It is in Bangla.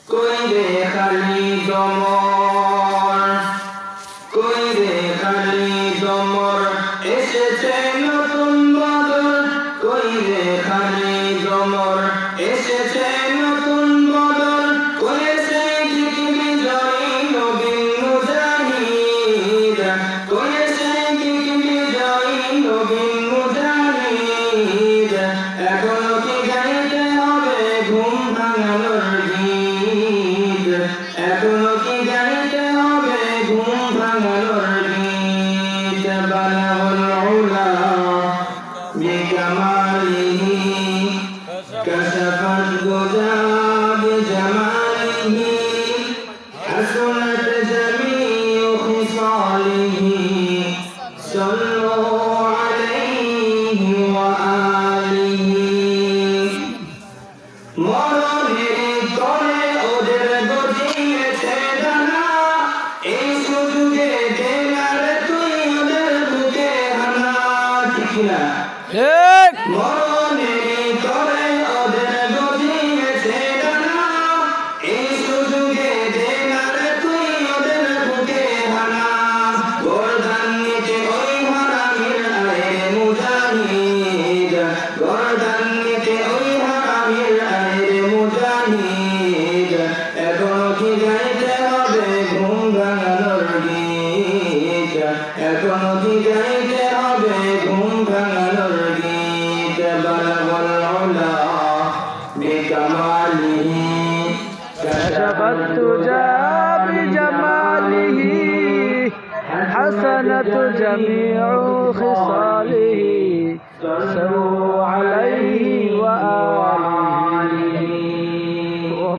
কইরে খালি দমর, কইরে খালি দমর, এসেছে নতুন বদর। কইরে খালি দমর, এসেছে নতুন বদর। করেছে ঠিক বিজয়ী নবীন মুজাহিদ, করেছে ঠিক বিজয়ী নবীন মুজাহিদ। এখনো কি গাইতে হবে ঘুম ভাঙানোর গীত, এখনো কি গাইতে হবে ঘুম ভাঙানোর গীত। বালাগুল উলা বিকামালিহি, কাশাফাত গুজা বিজামালিহি, হাসুনাত জামিউ খিসালিহি, সাল্লু আলাইহি ওয়া আলিহি। মরণের তরে ওদের গজিয়েছে ডানা, এই সুযোগে দেনার তুই ওদের বুকে হানা। ঠিক না? মরণের তরে ওদের গজিয়েছে ডানা, এই সুযোগে দেনার তুই ওদের বুকে হানা। গর্দান নিতে ওই হারামির আয়ে মুজাহিদ, গর্দান নিতে ওই হারামির আয়ে মুজাহিদ। এখনো কি গাইতে হবে ঘুম ভাঙানোর গীত, এখনো কি গাইতে হবে ঘুম ভাঙানোর গীত। বালাগুল উলা বিকামালিহি, كشفت تجا بجماله، حسنت جميع خصاله، صلوا عليه